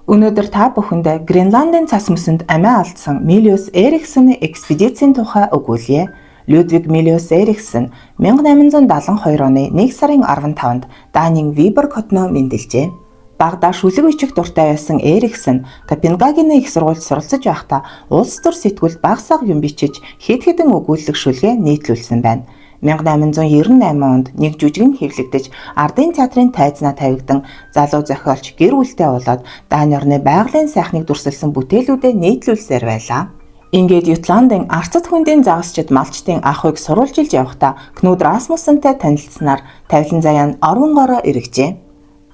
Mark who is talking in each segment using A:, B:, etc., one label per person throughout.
A: Өнөөдөр та бүхэндээ Гренландын цас мөсөнд амиа алдсан Милиус Эриксений экспедицийн тухай өгүүлье. Людвиг Милиус Эриксен 1872 оны 1 сарын 15-нд Данийн Виберг хотноо мэндэлжээ. Багада шүлэг бичих дуртай байсан Эриксен Копенгагены их сургуульд суралцж байхдаа улс төр сэтгүүлд багсаг юм бичиж хэд хэдэн өгүүлэлт шүлгээ нийтлүүлсэн байна. 1898 онд нэг жүжигэн хэвлэгдэж ардын театрын тайзнаа тавигдан залуу зохиолч гэр бүлтэй болоод Дани орны байгалийн сайхныг дүрсэлсэн бүтээлүүдэд нийтлүүлсээр байлаа. Ингээд Ютландын арцад хүндийн загасчид малчдын ахуйг сурвалжилж явахдаа Кнуд Расмуссентэй танилцсанаар тавилан заяа нь оронгороо эргэжээ.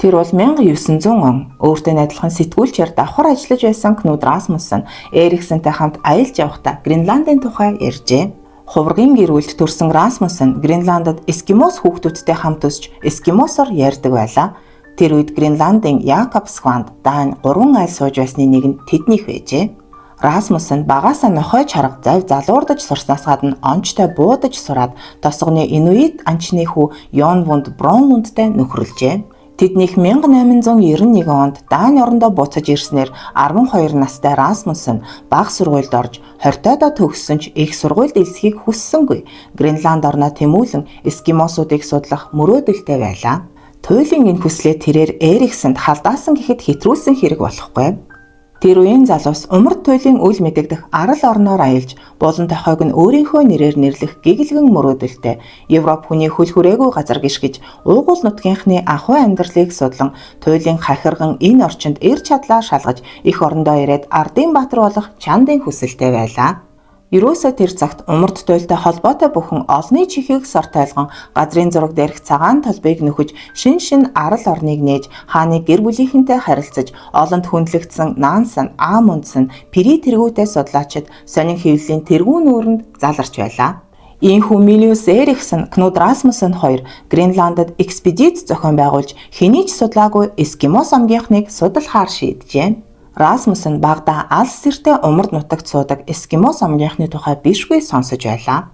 A: Тэр бол 1900 он өөртөө адилхан сэтгүүлчээр давхар ажиллаж байсан Кнуд Расмуссен Эриксентэй хамт аялж явахдаа Гренландын тухай ярьжээ. Хуврагын гэр бүлд төрсэн Расмуссен Гренландад эскимос хүүхдүүдтэй хамт өсч эскимосоор ярьдаг байлаа. Тэр үед Гренландын Якобсхванд Дани 3 айл сууж байсны нэг нь тэднийх байжээ. Расмуссен багаасаа нохой чарга завь залуурдаж сурснаас гадна онцтой буудаж сураад тосгоны Инуит анчны хүү Йонвунд Бронлундтай нөхрөлжээ. Тэднийх 1891 онд Дани орондоо буцаж ирснээр 12 настай Расмуссен бага сургуульд орж 20-тойдоо төгссөн ч их сургуульд элсхийг хүссэнгүй. Гренланд орноо тэмүүлэн эскимосуудыг судлах мөрөөдөлтэй байлаа. Туйлын энэ хүслээ тэрээр Эриксенд халдаасан гэхэд хэтрүүлсэн хэрэг болохгүй. Тэр үеийн залуус умард туйлын үл мэдэгдэх арал орноор аялж болон тохойг нь өөрийнхөө нэрээр нэрлэх гэгэлгэн мөрөөдөлтэй Европ хүний хөл хүрээгүй газар гიშгэж уугуул нутгийнхны ахуй амьдралыг судлан туйлын хахирган энэ орчинд эр чадлаа шалгаж их орондоо ирээд ардын баатар болох чандын хүсэлтэй байлаа. Ерөөсөө тэр цагт умард туйлтай холбоотой бүхэн олны чихийг сорт ойлгон газрын зураг дээрх цагаан толбыг нөхөж шин арал орныг нээж хааны гэр бүлийнхэнтэй харилцаж олонд хүндлэгдсэн Нансан, Амундсан, Пири тэргүүтэй судлаачид сонин хэвлэлийн тэргүүн нүүрэнд заларч байлаа. Ийхүү Милиус Эриксен, Кнуд Расмуссен хоёр Гренландад экспедиц зохион байгуулж хэний ч судлаагүй эскимос омгийнхныг судлахаар шийджээ. Расмуссен багада алс сэртэй умард нутагт суудаг эскимос омгийнхны тухай бишгүй сонсож байлаа.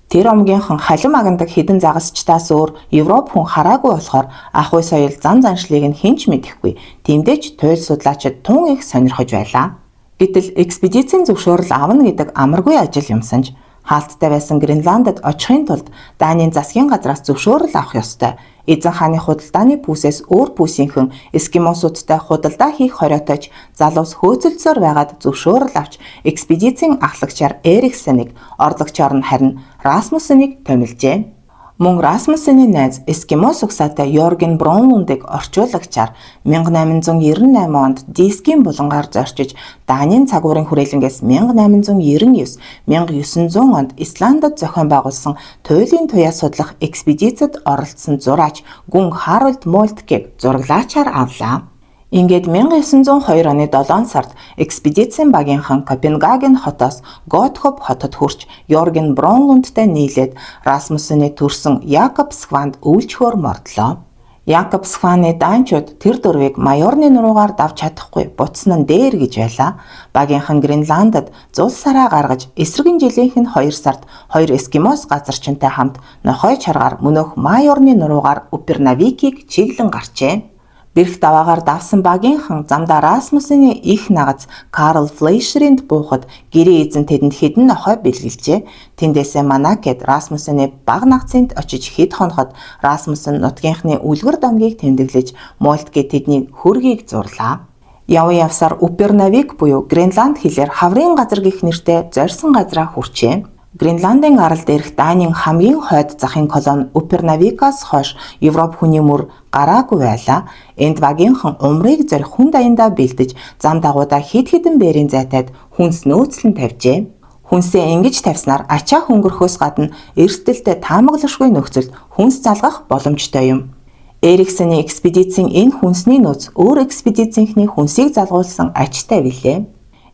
A: Тэр омгийнхан халим агнадаг хідэн загасчтаас өөр Европ хүн хараагүй болохоор ахуй соёл зан заншлыг нь хинч мэдэхгүй. Тиймдээч туйл судлаачид тун их сонирхож байлаа. Гэтэл экспедицийн зөвшөөрөл авна гэдэг амаргүй ажил юмсанж хаалттай байсан Гренландад очихын тулд Данийн засгийн газраас зөвшөөрөл авах ёстой. Эзэн хааны худалдааны пүүсээс өөр пүүсийнхэн эскимосуудтай худалдаа хийх хориотойч залуус хөөцөлдсөөр байгаад зөвшөөрөл авч экспедицийн ахлагчаар Эриксенийг, орлогчоор нь харин Расмуссенийг томилжээ. Мөн Расмуссений найз эскимос угсаатай Йорген Бронлундыг орчуулагчаар 1898 онд Дискийн булангаар зорчиж Данийн цагуурын хүрээлэнгээс 1899, 1900 онд Исландд зохион байгуулсан туйлын туяа судлах экспедицэд оролцсон зураач Гүн Харальд Молткийг зураглаачаар авлаа. Ингээд 1902 оны 7 сард экспедицийн багийнхан Копенгаген хотоос Готхоп хотод хүрч Йорген Бронлундтай нийлээд Расмуссений төрсөн Якобсхванд үйлчхөөр мордлоо. Якобсхваны данчууд тэр дөрвийг майорны нуруугаар давж чадахгүй буцсан нь дээр гэж байлаа. Багийнхан Гренландад зул сараа гаргаж эсрэгэн жилийнх нь 2 сард 2 эскимос газарчинтай хамт нохой чаргаар мөнөх майорны нуруугаар Упернавикийг чиглэн гарчээ. Бэрх даваагаар давсан багийнхан замдаа Расмуссений их нагаз Карл Флейшеринд буухад гэрээ эзэн тэдэнд хэдэн нохой бэлгэлжээ. Тэндээсээ Манакед Расмуссений баг нагцынд очиж хэд хоноход Расмуссен нутгийнхны үлгэр дамгийг тэмдэглэж Молтке тэдний хөргийг зурлаа. Яван явсаар Упернавик буюу Гренланд хэлээр хаврын газар гэх нэртэй зорьсон газраа хүрчээ. Гренландын арал дээрх Данийн хамгийн хойд захын колони Упернавикаас хойш Европ хүний мөр гараагүй байлаа. Энд багийнхан умрыг зорих хүн даяндаа бэлдэж зам дагуудаа хэд хэдэн бээрийн зайтад хүнс нөөцлөн тавьжээ. Хүнсээ ингэж тавьснаар ачаа хөнгөрөхөөс гадна эрсдэлтэй таамаглашгүй нөхцөлд хүнс залгах боломжтой юм. Эриксений экспедицийн энэ хүнсний нөөц өөр экспедицийнхний хүнсийг залгуулсан ачтай билээ.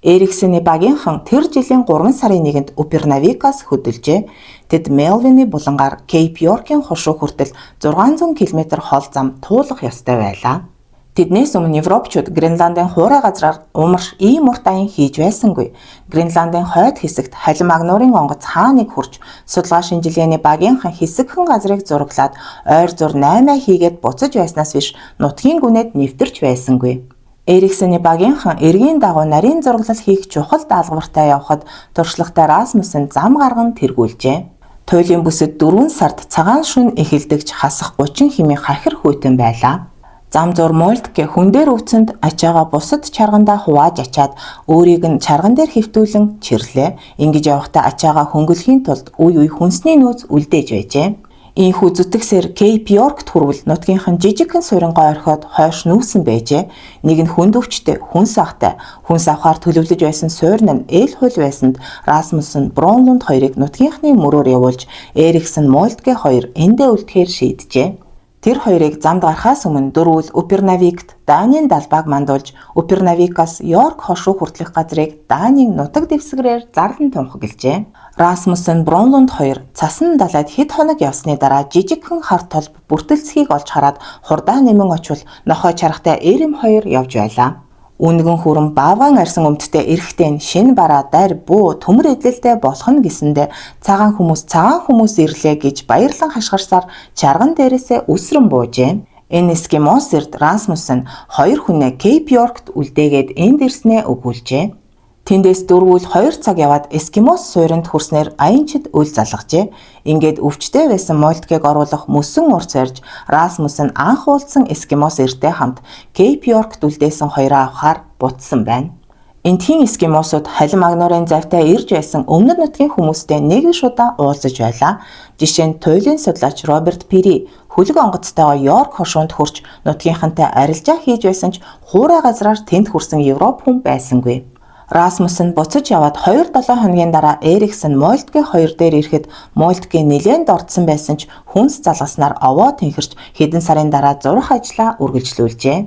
A: Эриксений багийнхан тэр жилийн 3 сарын 1-нд Упернавикаас хөдөлжээ. Тэд Мелвины булангаар Кейп Йоркийн хошуу хүртэл 600 км хол зам туулах ёстой байлаа. Тэднээс өмнө Европчууд Гренландын хуурай газраар умарш ийм урт аян хийж байсангүй. Гренландын хойд хэсэгт халим агнуурын онгоц хааныг хурж судалгаа шинжилгээний багийнхан хэсэгхэн газрыг зураглаад ойр зур 8 хийгээд буцаж байснаас биш нутгийн гүнэд нэвтэрч байсангүй. Эриксений багийнхан эргийн дагуу нарийн зураглал хийх чухал даалгавартай явхад туршлагатай Расмуссен зам гарган тэргүүлжээ. Туйлын бүсэд 4 сард цагаан шөнө эхэлдэгч хасах 30 хэмээн хахир хүйтэн байлаа. Зам зур Мольтке хүн дээр өвцөнд ачаага бусад чаргандаа хувааж ачаад өөрийг нь чарган дээр хэвтүүлэн чирлээ. Ингэж явахдаа ачаага хөнгөлөхийн тулд үе хүнсний нөөц үлдээж байжээ. Ийхүү зүтгэсээр Кейп Йоркт хүрвэл нутгийнхан жижигхэн сурингой орхиод хойш нүүсэн байжээ. Нэг нь хүнд өвчтэй, хүнс ахтай, хүнс авахаар төлөвлөж байсан суурин нь эл хул байсанд Расмуссен Бронлунд хоёрыг нутгийнхны мөрөөр явуулж Эриксен Мольтке хоёр эндээ үлдэхээр шийджээ. Тэр хоёрыг замд гарахаас өмнө дөрвөл Упернавикт Данийн далбааг мандуулж Упернавикаас Йорк хошуу хүртэлх газрыг Данийн нутаг дэвсгэрээр зарлан тунхаглажээ. Расмуссен Бронлунд хоёр цасан далайд хэд хоног явсны дараа жижигхэн хар толб бүртэлцхийг олж хараад хурдаа нэмэн очвол нохой чаргатай Эрэм хоёр явж байлаа. Үнгэн хүрэн баавгаан арьсан өмдтэй эрэхтэй нь шинэ бараа дайр буу төмөр эдлэлтэй болох нь гэсэндэ цагаан хүмүүс ирлээ гэж баярлан хашгирсаар чарган дээрээсээ үсрэн буужээ. Энэ эскимос эрд Расмуссен хоёр хүнээ Кейп Йоркт үлдээгээд энд ирснээ өгүүлжээ. Тэндээс дөрвөл 2 цаг яваад эскимос суйранд хүрснээр аянчид үл залгажээ. Ингээд өвчтэй байсан Мольткег оруулах мөсөн урц барьж Расмуссен анх уулзсан эскимос эрдтэй хамт Кейп Йоркт үлдээсэн хоёроо авахаар бутсан байна. Энтхийн эскимосууд халим агнуурын завтай ирж байсан өмнөд нутгийн хүмүүстэй нэг биш удаа уулзаж байлаа. Жишээ нь туйлын судлаач Роберт Пири хөлөг онгоцтойгоо Йорк хошуунд хүрч нутгийнхантай арилжаа хийж байсан ч хуурай газраар тэнд хүрсэн Европ хүн байсангүй. Расмуссен буцаж яваад 2-7 хоногийн дараа Эриксен Мольтке хоёр дээр ирэхэд Мольтке нэлээд дордсон байсан ч хүнс залгаснаар овоо тэнхэрч хэдэн сарын дараа зурх ажлаа үргэлжлүүлжээ.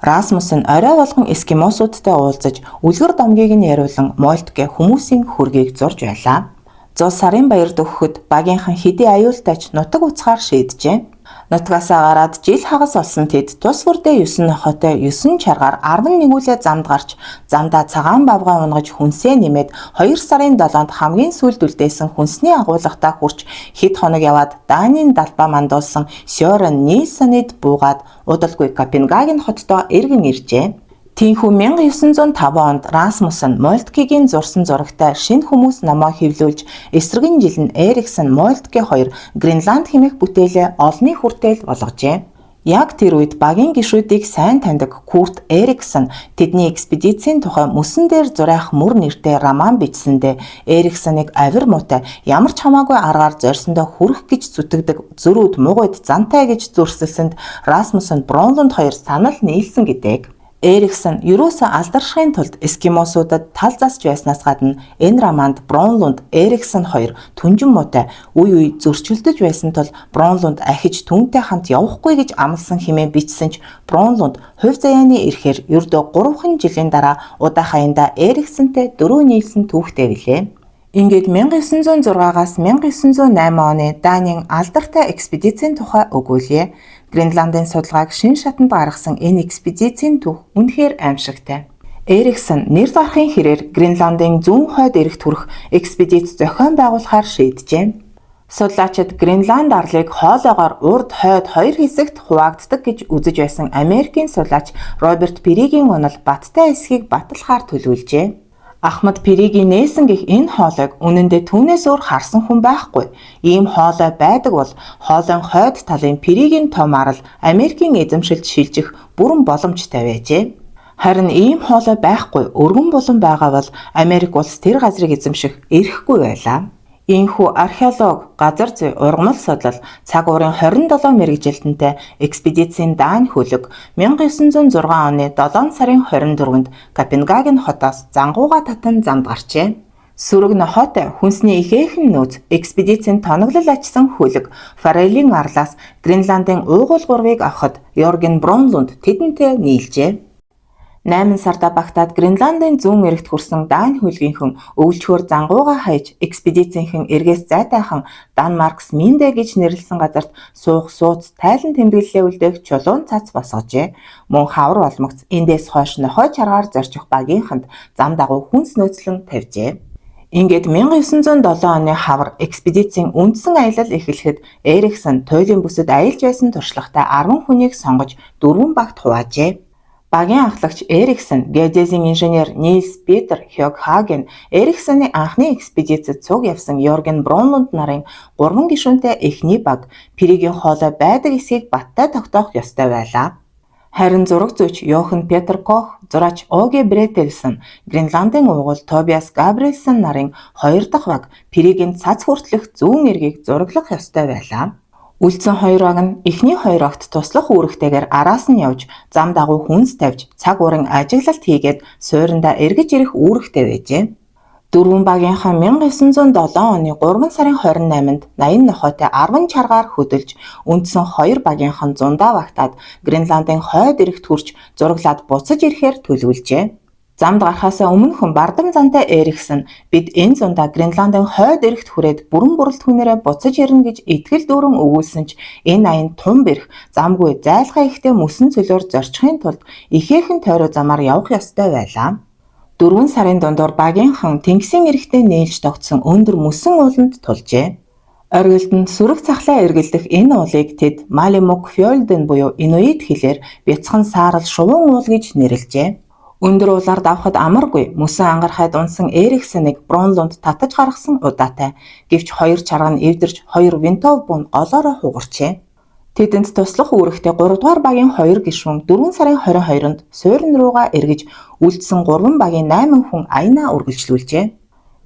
A: Расмуссен орой болгон эскимосуудтай уулзаж үлгэр домгийг нь яриулан Мольтке хүмүүсийн хөргийг зурж байлаа. 100 сарын баярд өгөхөд багийнхан хэдий аюултайч нутаг уцахаар шийджээ. Нутгасаа гараад жил хагас олсон тэд тус бүрдээ 9 нохойтой 9 чаргаар 11 үлээ замд гарч замдаа цагаан бавгаа унгаж хүнсээ нэмээд 2 сарын 7-нд хамгийн сүүлд үлдээсэн хүнсний агуулгатаа хүрч хэд хоног яваад Данийн далбаа мандуулсан Сёрен Нильсонид буугаад удалгүй Копенгаген хотдоо эргэн иржээ. Тийхүү 1905 онд Расмуссен Мольткегийн зурсан зурагтай шинэ хүмүүс номоо хэвлүүлж эсрэгэн жил нь Эриксен Мольтке хоёр Гренланд хэмээх бүтээлээ олонний хүртэл болгожээ. Яг тэр үед багийн гишүүдийг сайн таньдаг Курт Эриксен тэдний экспедицийн тухай мөсөн дээр зурайх мөр нэртэй роман бичсэндээ Эриксеныг авир муутай ямар ч хамаагүй аргаар зорьсондоо хүрэх гэж зүтгэдэг зөрүүд мугуйд зантай гэж зүрсэлсэнд Расмуссен Бронлунд хоёр санал нийлсэн гэдэг. Эриксен юусоо алдаршихын тулд эскимосуудад тал засч байснаас гадна энэ романд Бронлунд Эриксен хоёр түнжин муутай үе зөрчилдөж байсан тул Бронлунд ахиж түүнтэй хамт явахгүй гэж амласан хэмээн бичсэн ч Бронлунд хувь заяаны ирэхээр ердөө 3 жилийн дараа удаах аяндаа Эриксентэй дөрөв нийлсэн түүхтэй билээ. Ингээд 1906-аас 1908 оны Данийн алдартай экспедицийн тухай өгүүлье. Гренландын судалгааг шин шатанд гаргасан энэ экспедицийн түүх үнэхээр аимшигтай. Эриксен нэр дарахын хэрээр Гренландын зүүн хойд эрэгт хүрэх экспедиц зохион байгуулахаар шийджээ. Судлаачид Гренланд арлыг хоолоогоор урд хойд хоёр хэсэгт хуваагддаг гэж үзэж байсан Америкийн судлаач Роберт Пиригийн онол баттай эсхийг баталахаар төлөвлөжээ. Ахмад Пиригийн нээсэн гэх энэ хоолойг үнэндээ түүнээс өөр харсан хүн байхгүй. Ийм хоолой байдаг бол хоолойн хойд талын Пиригийн том арал Америкийн эзэмшилд шилжих бүрэн боломжтой байжээ. Харин ийм хоолой байхгүй өргөн булан байгаа бол Америк улс тэр газрыг эзэмших эрхгүй байлаа. Ийхүү археолог, газар зүй, ургамал судлал, цаг уурын 27 мэргэжилтэнтэй экспедицийн Дани хөлөг 1906 оны 7 сарын 24-нд Копенгаген хотоос Зангууга татан замд гарчээ. Сүрэг нохойтой хүнсний ихээхэн нөөц экспедицийн тоноглол ачсан хөлөг Фарелийн арлаас Гренландын уугуул гурвыг авахд Йорген Бронлунд тэдэнтэй нийлжээ. 8 сарда багтаад Гренландын зүүн эрэгт хүрсэн Дани хөлгийнхэн өвлчхөр Зангууга хаяж экспедицийнхэн эргээс зайтайхан Данмаркс Миндэ гэж нэрлсэн газарт суух сууц тайлан тэмдэглэлээ үлдээх чулуун цац босгожээ. Мөн хавар олмогц эндээс хойш нохой чаргаар зорчих багийнханд зам дагуу хүнс нөөцлөн тавьжээ. Ингээд 1907 оны хавар экспедицийн үндсэн аялал эхлэхэд Эриксен туйлын бүсэд аялж байсан туршлагатай 10 хүнийг сонгож 4 багт хуваажээ. Багийн ахлагч Эриксон, геодезийн инженер Нильс Петер Хёгхаген, Эриксоны анхны экспедицэд цуг явсан Йорген Бронлунд нарын 3 гишүүнтэй эхний баг Пиригийн хоолой байдаг эсгийг баттай тогтоох ёстой байлаа. Харин зураг зүйч Йохан Петер Кох, зураач Оге Бретельсон, Гренландын уугуул Тобиас Габриэлсон нарын 2 дахь баг Пиригийн цац хүртэлх зүүн эргийг зураглах ёстой байлаа. Үлдсэн 2 баг нь эхний 2 багт туслах үүрэгтэйгээр араас нь явж, зам дагуу хүнс тавьж, цаг уран ажиглалт хийгээд суурьндаа эргэж ирэх үүрэгтэй байжээ. 4 багийнхаа 1907 оны 3 сарын 28-нд 80 нохойтой 10 чаргаар хөдөлж, үндсэн 2 багийнх нь зундаа багтаад Гренландын хойд эрэгт хүрч зураглаад буцаж ирэхээр төлөвлөжээ. Замд гарахаасаа өмнөхөн бардам зантай Эриксон бид энэ зундаа Гренландын хойд эрэгт хүрээд бүрэн бүрэлд хүнээрээ буцаж ирнэ гэж итгэл дүүрэн өгүүлсэн ч энэ аян тун бэрх замгүй зайлхаа ихтэй мөсөн цөлөөр зорчихын тулд ихээхэн тойроо замаар явах ёстой байлаа. 4 сарын дундуур багийнхан тэнгисийн эрэгтэй нээлж тогтсон өндөр мөсөн ууланд тулжээ. Оргилд нь сүрэг цахлаа эргэлдэх энэ уулыг тэд Малимук Фьолден буюу Инуит хэлээр бяцхан саарал шувуун уул гэж нэрлэжээ. Өндөр уулаар давхад амаргүй мөсөн ангарахад унсан Эриксоныг Бронлунд татаж гаргасан удаатай. Гэвч 2 чарга нь эвдэрч 2 винтов буунд голоороо хугарчээ. Тэдэнд туслах үүрэгтэй 3 дугаар багийн 2 гишүүн 4 сарын 22-нд суурин руугаа эргэж үлдсэн 3 багийн 8 хүн аянаа үргэлжлүүлжээ.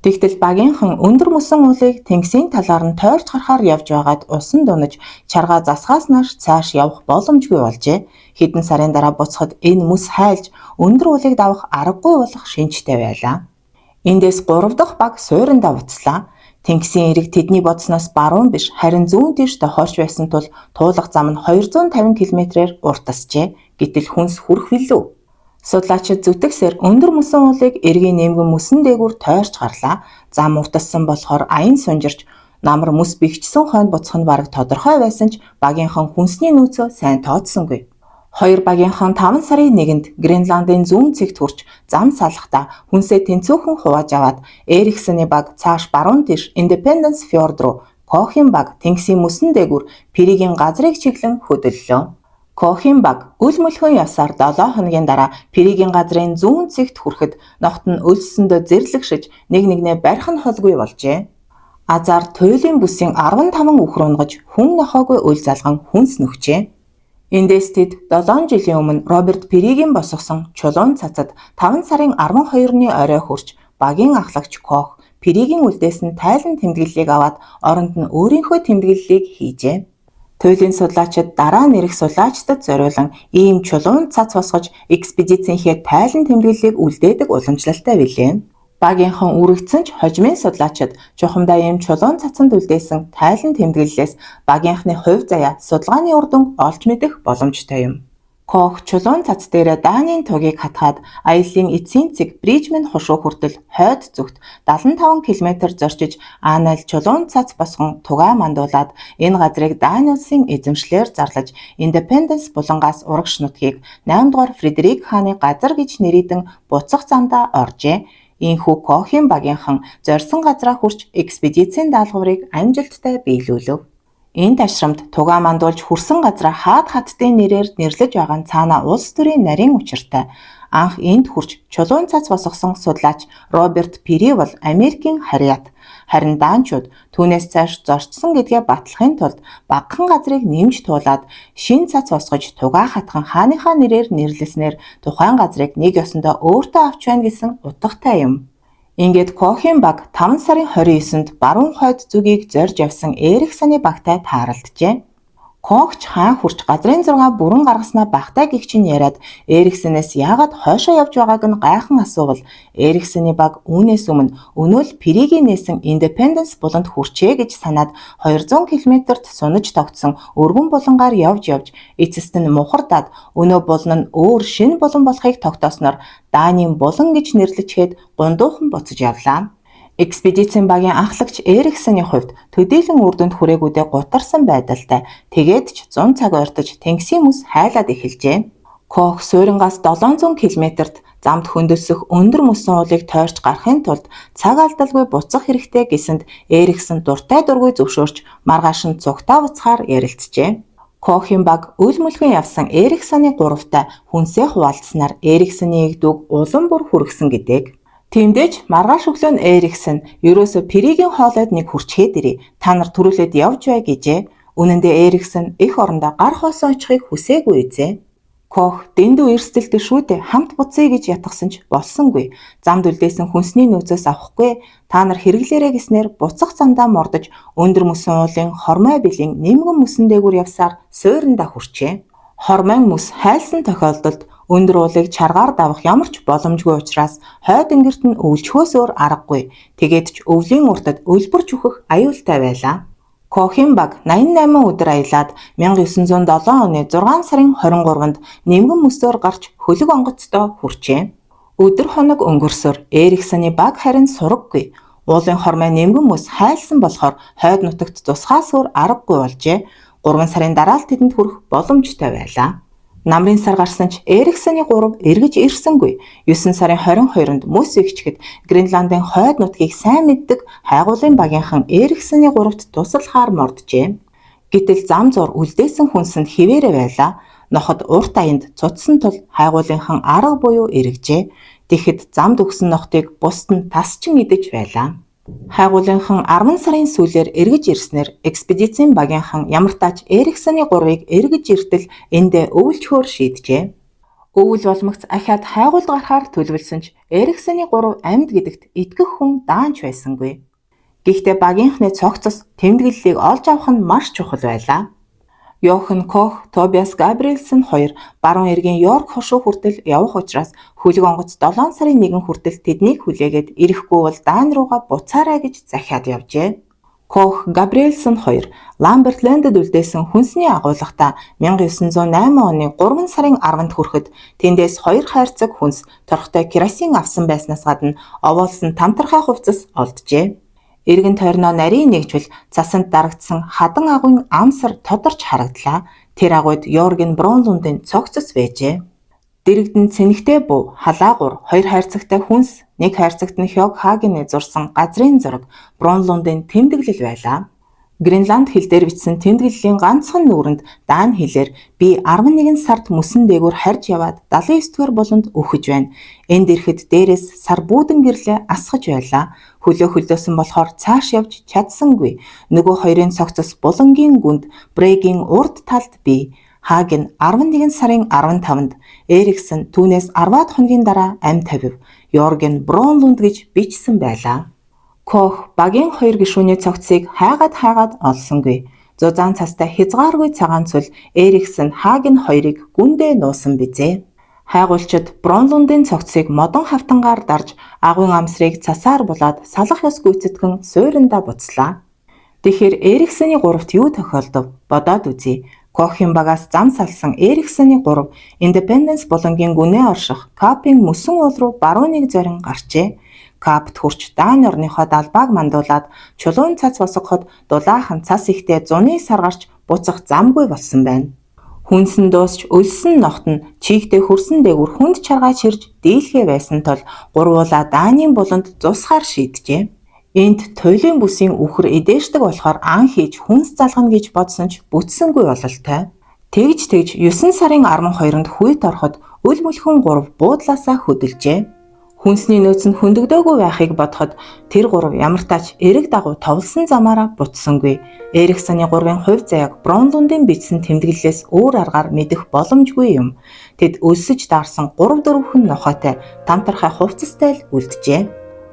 A: Тэгтэл багийнхан өндөр мөсөн уулыг тэнгисийн талаар нь тойрч гарахаар явж байгаад усан дунаж чарга засгаас нааш цааш явах боломжгүй болжээ. Хэдэн сарын дараа буцахад энэ мөс хайлж өндөр уулыг давах аргагүй болох шинжтэй байлаа. Эндээс 3 дахь баг сууриндаа буцлаа. Тэнгисийн эрэг тэдний бодсноос баруун биш харин зүүн тийш тохиорч байсан тул туулах зам нь 250 км-ээр уртасжээ. Гэтэл хүнс хүрэх билүү? Судлаачид зүтгэсээр өндөр мөсөн уулыг эргийн нэмгэн мөсөн дээгүүр тойрч гарлаа. Зам уртассан болохоор аян сунжирч намар мөс бэхжсэн хойно буцах нь бараг тодорхой байсан ч багийнхан хүнсний нөөцөө сайн тооцсонгүй. 2 багийнхан 5 сарын 1-нд Гренландын зүүн цэгт хүрч зам салахдаа хүнсээ тэнцүүхэн хувааж аваад Эриксоны баг цааш баруун тийш Индепенденс фьорд руу, Кохын баг тэнгисийн мөсөн дээгүүр Пиригийн газрыг чиглэн хөдөллөө. Кохын баг өл мөлхөн явсаар 7 хоногийн дараа Пиригийн газрын зүүн цэгт хүрэхэд нохт нь өлсөндөө зэрлэгшиж нэг нэгнээ барих нь холгүй болжээ. Азар туйлын бүсийн 15 үхэр унгаж хүн нохоогүй үл залган хүнс нөхжээ. Эндээс тэд 7 жилийн өмнө Роберт Пиригийн босгосон чулуун цацад 5 сарын 12-ны орой хүрч багийн ахлагч Кох Пиригийн үлдээс нь тайлан тэмдэглэлийг аваад оронд нь өөрийнхөө тэмдэглэлийг хийжээ. Туйлын судлаачид дараа нэрх судлаачдад зориулан ийм чулуун цац босгож экспедицийнхээ тайлан тэмдэглэлийг үлдээдэг уламжлалтай билээ. Багийнхан үргэлжсэн ч хожимын судлаачид чухамдаа ийм чулуун цацанд үлдээсэн тайлан тэмдэглэлээс багийнхны хувь заяа судалгааны үр дүн олж мэдэх боломжтой юм. Кох чулуун цац дээрээ Данийн тугийг хатгаад аяллаа эцсийн цэг Брижмен хушуу хүртэл хойд зүгт 75 км зорчиж Анайл чулуун цац босгон тугаа мандуулад энэ газрыг Дани улсын эзэмшлээр зарлаж Индепенденс булангаас урагш нутгийг 8 дугаар Фредерик хааны газар гэж нэрийдэн буцах замдаа оржээ. Ийхүү Кохын багийнхан зорьсон газраа хүрч экспедицийн даалгаврыг амжилттай биелүүлв. Энэ ташрамд тугаа мандуулж хүрсэн газраа хаад хаттын нэрээр нэрлэж байгаа нь цаана улс төрийн нарийн учиртай. Анх энд хүрч чулуун цац босгосон судлаач Роберт Пири бол Америкийн харьяат. Харин даанчууд түүнээс цааш зорчсон гэдгээ батлахын тулд багахан газрыг нэмж туулаад шин цац босгож тугаа хатхан хааныхаа нэрээр нэрлэснээр тухайн газрыг нэг ёсондоо өөртөө авч байна гэсэн утгатай юм. Ингээд Кохын баг 5 сарын 29-нд баруун хойд зүгийг зорж явсан Эриксоны багтай тааралджээ. Кохч хаан хүрч газрын 6 бүрэн гаргаснаа багтай гэгчин яриад Эриксонээс яагаад хойшоо явж байгааг нь гайхан асуувал Эриксоны баг үүнээс өмнө өнөөл Пиригийн нээсэн Индепенденс буланд хүрчээ гэж санаад 200 км-т сунаж тогтсон өргөн булангаар явж эцэст нь мухардаад өнөө булан нь өөр шинэ булан болохыг тогтоосноор Данийн булан гэж нэрлэчихэд гундуухан буцаж явлаа. Экспедицийн багийн ахлагч Эриксоны хувьд төдийлөн үр дүнд хүрээгүүдээ гутарсан байдалтай. Тэгээд ч 100 цаг ойртож тэнгисийн мөс хайлаад эхэлжээ. Кох суурингаас 700 км-т замд хөндөсөх өндөр мөсөн уулыг тойрч гарахын тулд цаг алдалгүй буцах хэрэгтэй гэсэнд Эриксон дуртай дургүй зөвшөөрч маргааш нь цугтаа буцахаар ярилцжээ. Кохын баг үл мүлгэн явсан Эриксоны гуравтай хүнсээ хуваалцсанаар Эриксоны эгдүүг улам бүр хүргэсэн гэдэг. Тиймдээч маргааш өглөө нь Эриксон ерөөсө Перигийн хоолойд нэг хүрчгээд ирээ. Та нар төрүүлээд явж бай гэжээ. Үнэн дээр Эриксон эх орондоо гар хоосон очихыг хүсээгүй үзээ. Кох дэндүү эрсдэлтэй шүү дээ. Хамт буцъя гэж ятгсан ч болсонгүй. Замд үлдээсэн хүнсний нөөцөөс авахгүй. Та нар хэрэглээрэй гэснээр буцах замдаа мордож өндөр мөсөн уулын хормой билийн нэмгэн мөсөн дээгүүр явсаар суурьндаа хүрчээ. Хормойн мөс хайлсан тохиолдолд өндөр уулыг чаргаар давах ямар ч боломжгүй учраас хойд ингэрт нь өвлжхөөс өөр аргагүй. Тэгээд ч өвлийн уртад өлбөрч үхэх аюултай байлаа. Кохын баг 88 өдөр аялаад 1907 оны 6 сарын 23-нд нэмгэн мөсөөр гарч хөлөг онгоцтой хүрчээ. Өдөр хоног өнгөрсөөр Эриксоны баг харин сураггүй. Уулын хормой нэмгэн мөс хайлсан болохоор хойд нутагт тусгаас өөр аргагүй болжээ. 3 сарын дараа л тэдэнд хүрэх боломжтой байлаа. Намрын сар гарсан ч Эриксоны гурав эргэж ирсэнгүй. 9 сарын 22-нд мөс игчгэд Гренландын хойд нутгийг сайн мэддэг хайгуулын багийнхан Эриксоны гуравт туслахаар морджээ. Гэтэл зам зуур үлдээсэн хүнсэнд хിവэрэ байлаа. Ноход урт аянд цуцсан тул хайгуулынхан арга буюу эргэжээ. Тэгэхэд замд өгсөн нохтыг бусд нь тасчин идэж байлаа. Хайгуулынхан 10 сарын сүүлээр эргэж ирснээр экспедицийн багийнхан ямар тач Эриксоны гурвыг эргэж иртэл эндээ өвлжхөөр шийджээ. Өвөл болмогц ахаад хайгуулд гарахаар төлөвлөсөн ч Эриксоны гурав амьд гэдэгт итгэх хүн даанч байсангүй. Гэхдээ багийнхны цогцос тэмдэглэлийг олж авах нь маш чухал байлаа. Йохан Кох, Тобиас Габриэлсэн хоёр баруун эргийн Йорк хошуу хүртэл явах учраас хөлөг онгоц 7 сарын 1 хүртэл тэднийг хүлээгээд ирэхгүй бол Даан руугаа буцаарай гэж захиад явжээ. Кох, Габриэлсэн хоёр Ламберт Лэндэд үлдээсэн хүнсний агуулгахдаа 1908 оны 3 сарын 10-нд хүрэхэд тэндээс 2 хайрцаг хүнс торхтой керосин авсан байснаас гадна овоолсон тамтархай хувцас олджээ. Эргэн тойрноо нарийн нэгжвэл цасанд дарагдсан хадан агуйн амсар тодорч харагдлаа. Тэр агуйд Йорген Бронлундын цогцос байжээ. Дэрэгдэн цэнэгтэй буу, халаагур, 2 хайрцагтай хүнс, 1 хайрцагт нь Хёг Хагены зурсан газрын зураг Бронлундын тэмдэглэл байлаа. Гренланд хэл дээр бичсэн тэмдэглэлийн ганцхан нүрэнд Даан хэлээр би 11 сард мөсөн дээгүүр харж яваад 79-р буланд өөхөж байна. Энд ирэхэд дээрээс сар бүүдэн гэрлээ асгаж байлаа. Хөлөөсөн болохоор цааш явж чадсангүй. Нөгөө хоёрын цогцос булангийн гүнд Брэгийн урд талд би. Хаген 11 сарын 15-нд Эриксон түүнээс 10-аад хоногийн дараа амь тавив. Йорген Бронлунд гэж бичсэн байлаа. Кох багийн 2 гишүүний цогцыг хайгаад олсонгүй. Зузаан цастай хязгааргүй цагаан цул Эриксон Хаген хоёрыг гүндээ нуусан бизээ. Хайгуулчид Бронлундын цогцыг модон хавтангаар дарж агуйн амсрыг цасаар булаад салах ёс гүйцэтгэн суурьндаа буцлаа. Тэгэхээр Эриксоны гуравт юу тохиолдов? Бодоод үзье. Кохын багаас зам салсан Эриксоны гурав Индепенденс булангийн гүнээ орших Капын мөсөн уул руу баруун нэг зорин гарчээ. Капт хурч Даан орныхоо далбааг мандуулаад чулуун цац босгоход дулаахан цас ихтэй зуны сар гарч буцах замгүй болсон байна. Хүнсэн дуусч өлсөн нохт нь чийгтэй хөрсөн дээгүр хүнд чаргаач хэрж дийлхээ байсан тул гурвуулаа Даанийн буланд зусгаар шийджээ. Энд туйлын бүсийн үхэр эдээшдэг болохоор ан хийж хүнс залгана гэж бодсон ч бүтсэнгүй бололтой. Тэгж 9 сарын 12-нд хүйт ороход өл мөлхөн гурав буудлаасаа хөдөлжээ. Хүнсний нөөц нь хөндөгдөөгүй байхыг бодоход тэр гурав ямар тач эрэг дагуу товлсон замаараа буцсангүй. Эриксоны гурвын хувь заяаг Бронлундын бичсэн тэмдэглэлээс өөр аргаар мэдэх боломжгүй юм. Тэд өлсөж даарсан 3-4 нохойтой тамтархай хувцастай л үлджээ.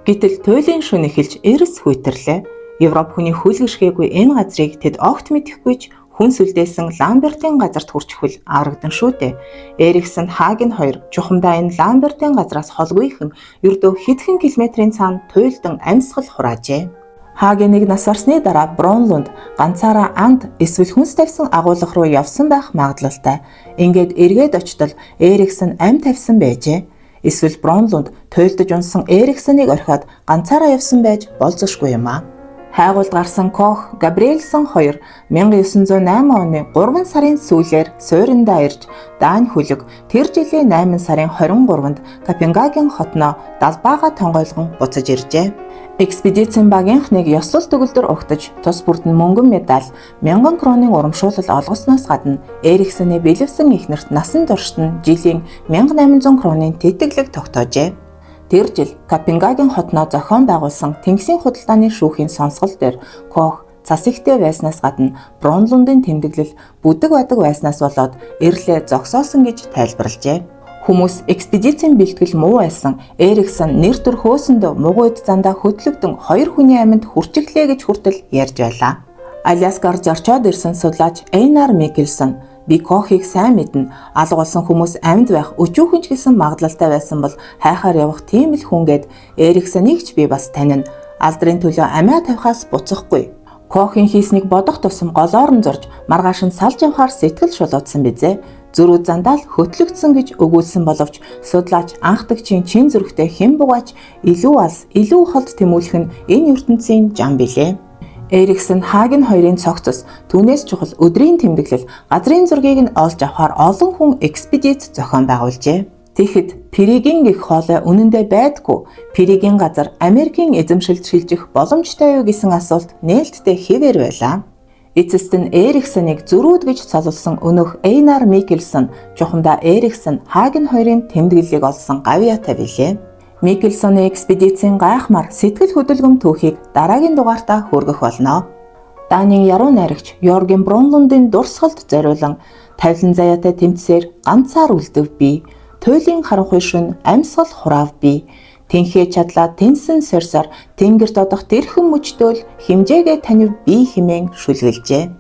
A: Гэтэл туйлын шөнө эхэлж эрс хүйтэрлээ. Европ хүний хүлгэшгээгүй энэ газрыг тэд огт мэдэхгүйч хүнс үлдээсэн Ламбертын газарт хүрчихвэл аврагдан шүү дээ. Эриксон Хаген хоёр чухамдаа энэ Ламбертын газраас холгүйхэн ердөө хэдхэн километрийн цаана туйлдан амьсгал хураажээ. Хагеныг нас барсны дараа Бронлунд ганцаараа анд эсвэл хүнс тавьсан агуулга руу явсан байх магадлалтай. Ингээд эргээд очтол Эриксон амь тавьсан байжээ. Эсвэл Бронлунд туйлдж унсан Эриксоныг орхиод ганцаараа явсан байж болзошгүй юм аа. Хайгуулд гарсан Кох, Габриэлсэн хоёр 1908 оны 3 сарын сүүлээр суурьндаа ирж Даань хөлөг тэр жилийн 8 сарын 23-нд Копенгаген хотноо далбаага тонгойлгон буцаж иржээ. Экспедицийн багийнхныг ёслол төгөлдөр угтаж, тус бүрд нь мөнгөн медаль, 1000 кронын урамшуулал олгосноос гадна Эриксений бэлэвсэн эхнэрт насан туршид нь жилийн 1800 кронын тэтгэлэг тогтоожээ. Тэр жил Копенгаген хотноо зохион байгуулсан Тэнгисийн худалдааны шүүхийн сонсгол дээр Кох цас ихтэй байснаас гадна Бронлундын тэмдэглэл бүдэг бадаг байснаас болоод эрлээ зогсоосон гэж тайлбарлажээ. Хүмүүс экспедицийн бэлтгэл муу байсан, Эриксен нэр төр хөөсөндөө мугуйд зандаа хөдлөгдөн 2 хүний амьд хүрчиглээ гэж хүртэл ярьж байлаа. Аляскаар зорчоод ирсэн судлаач Эйнар Микельсон би Кохийг сайн мэднэ. Алга болсон хүмүүс амьд байх өчүүхэн ч гэсэн магадлалтай байсан бол хайхаар явах тийм л хүн гэд Эриксенийг ч би бас танина. Алдрын төлөө амиа тавихаас буцахгүй. Кохын хийснийг бодох тусам голоор нь зорж маргааш нь салж явахаар сэтгэл шулуутсан бизээ. Зүрүүд зандаал хөтлөгдсөн гэж өгүүлсэн боловч судлаач анхдагчийн чин зүрхтэй хэн бугаач илүү алс, илүү холд тэмүүлэх нь энэ ертөнцийн зам билээ. Эриксен Хаген хоёрын цогцос түүнээс чухал өдрийн тэмдэглэл газрын зургийг нь олж авахар олон хүн экспедиц зохион байгуулжээ. Тэгэхэд Перигийн гэх хоолой үнэндээ байдгүй. Перигийн газар Америкийн эзэмшилд шилжих боломжтой юу гэсэн асуулт нээлттэй хэвээр байлаа. Эцэст нь Эриксенийг зөрүүд гэж цололсон өнөөх Эйнар Микельсон чухамдаа Эриксен Хаген хоёрын тэмдэглэлийг олсон гавьяатай билээ. Микельсоны экспедицийн гайхмаар сэтгэл хөдлөмж түүхийг дараагийн дугаартаа хүргэх болно. Данийн яруу найрагч Йорген Бронлундын дурсгалд зориулан тавилан заяатай тэмцээр ганцаар үлдэв би, туйлын харанхуй шин амьсгал хураав би. Тэнхээ чадлаа тэнсэн сорсоор тэнгэрт одох тэрхэн мөчтөөл химжээгээ танив би химэн шүлгэлжээ.